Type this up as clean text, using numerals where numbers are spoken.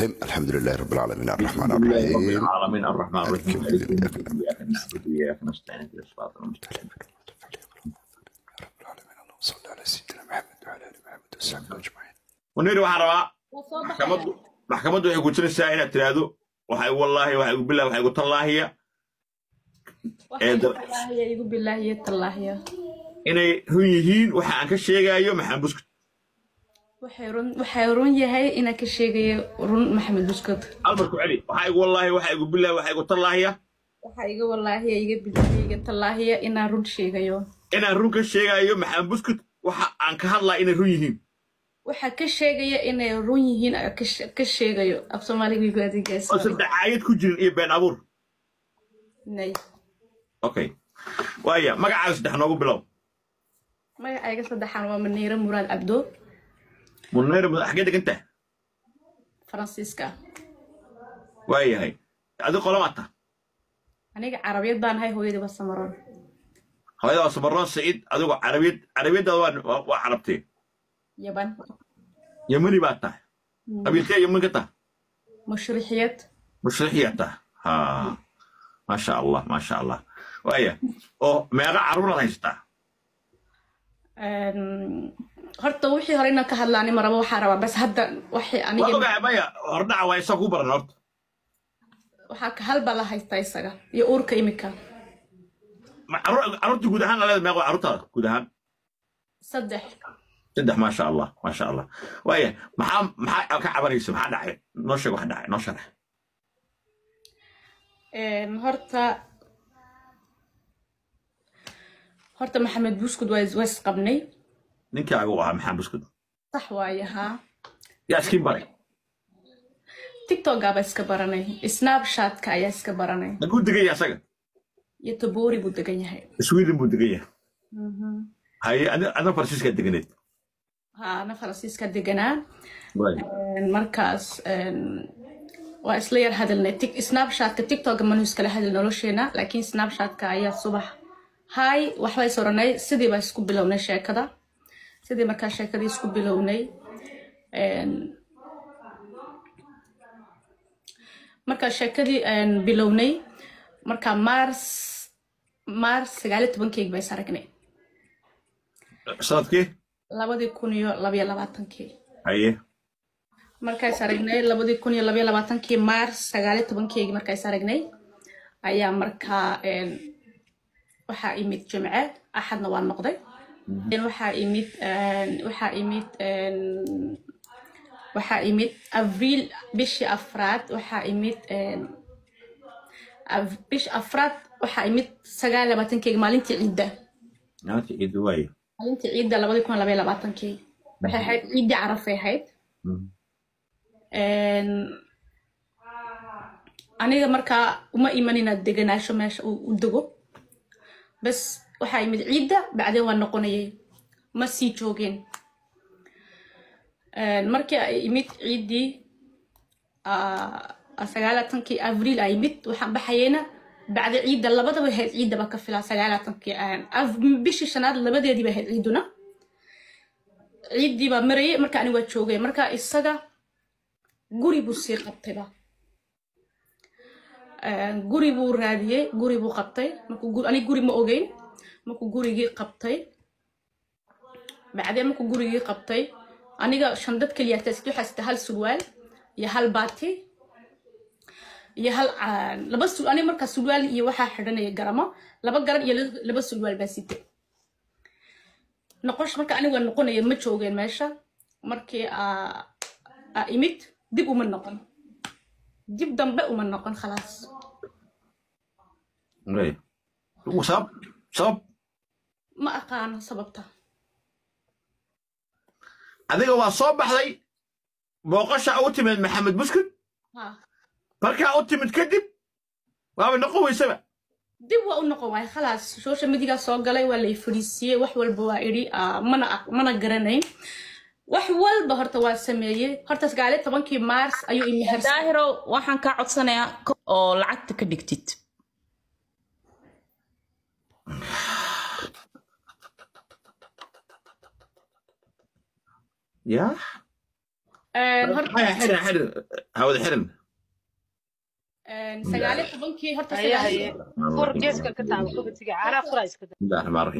الحمد لله رب العالمين الرحمن الحمد لله رب الرحيم العالمين الرحمن مالك الرحيم يوم مالك الدين يوم الدين إياك نعبد وإياك نستعين اهدنا الصراط المستقيم. رب العالمين اللهم صل على سيدنا محمد وعلى ال محمد وصحبه اجمعين. ونري waxaan rabaa وصوب حياة maxkamaddu waxay ku jiraysaa inaad tiraahdo waxay wallahi waxay ugu billaah waxay ugu tallaahiya يقول بالله يتالله يا inay run yihiin waxa aan ka sheegayo maxaan buskut وحيرون يهي إنا كشيء رون محمد بسكت almarku celi waxay ugu wallahi waxay ugu billaah waxay ugu tallaahiya وحيقول والله يقول بالله يتالله يا إنا رون شيء يو inaan run ka sheegayo maxaan buskut waxa aan ka hadlaa inay run yihiin waxa ka sheegaya inay run yihiin ka sheegayo af Soomaaliga way gaadigays oo saddex ku jirin iyo been abuur nay okay waaya magacaas saddex noogu bilow magacayga saddexan waa Munira Murad Abdo Munira xagee deganta Francisca waayahay adiga qolamaata aniga Carabiyad baan hay hooyadii Basamaroon hooyada Basamaroon Saciid adigu Carabiyada waa carabtay yaban يمني باتا قبيلتي يمني كتا مشرحيات ها ما شاء الله ما شاء الله ويا او ما عربنا هيستا horta wixii hore inaan ka hadlaani maraba waxa rabaa bas hadda wixii aniga waa baya hordhaca way isagu baran horta waxa ka halba la haysta isaga iyo uurka imika carruurta guud ahaan leedahay meeqa carruurta guud ahaan saddex ما شاء الله ما شاء الله ويا maxaa ka cabanayso maxaa dhacay noo sheeg wax dhacay noo sharax horta maxamed buskud waa isqabnay ninkaagu waa maxamed buskud sax waaye ha yaa iskiin baray tiktok aba iska baranay snapchat ka ayaa iska baranay lagu degan yahay asaga iyo tabori buu degan yahay sweden buu degan yahay hay ana Francisca deganeed أنا فرنسيسكا دجنا مركز وإسلير هذا النتيك سناب شات كتيك توك منوس كله هذا النروشينا لكن سناب شات كأيه الصبح هاي وحوي صورناي سيدي بس كوبلوني شيء كذا سيدي مركز شيء كذا يسكوبلوني مركز شيء كذا بلوني مركز مارس قالت بنكيك بيساركني صادقي 2022 haye markaas aragnay 2022 Mars 19 markaas aragnay ayaa markaa waxa imid Jimce Axadna waa noqday waxa imid Avril bishii afraad waxa imid waxa imid 29 maalintii ciida waay maalintii ciida 2022 waxay ahayd ciidii Carafay ahayd aniga markaa uma imanina deganaasho meesha u dego bas waxa imid ciida bacdeen waan noqonayay ma sii joogeen markii ay imid ciidii 29 Avril ay imid waxaan baxayna بعد عيد لبضة بهاد عيد بقى في السجالات كأن بيش الشناد لبضة دي بهاد عيدنا عيد دي بمري مركا أنا واتشوجي مركا السجا جوري بوسير قطبة جوري بو رادية جوري بو قطي مكو جور أنا جوري مؤجين مكو جوري جي قطي بعدين مكو جوري جي قطي أنا جا شندت كليات تستوي حستهال سروال يهال باتي iyo hal laba ani marka sulwal iyo waxa xidhanay garamo laba garan iyo laba sulwal baasite noqosh marka ani waan noqonay ma joogeen meesha markii imid dib uma noqon dib dambe uma noqon خلاص ngay sabab ma aqaan sababta adiga waa soo baxday booqasha u timid maxamed buskud markaa u timid kadib waaba noqon weysaba dib waa u noqon waay khalaas social media soo galay waa la ifriisiyay wax walba waa iri mana garanayn wax walba horta waa sameeyay horta 19 Mars ayuu imihar daahiro waxaan ka codsanayaa oo lacagta ka dhigtid ya حرن حرن هذا حرن سجالة طبنكي هرت هي فور جيسك كتاب كبتي على فرايس كده لا ما أعرف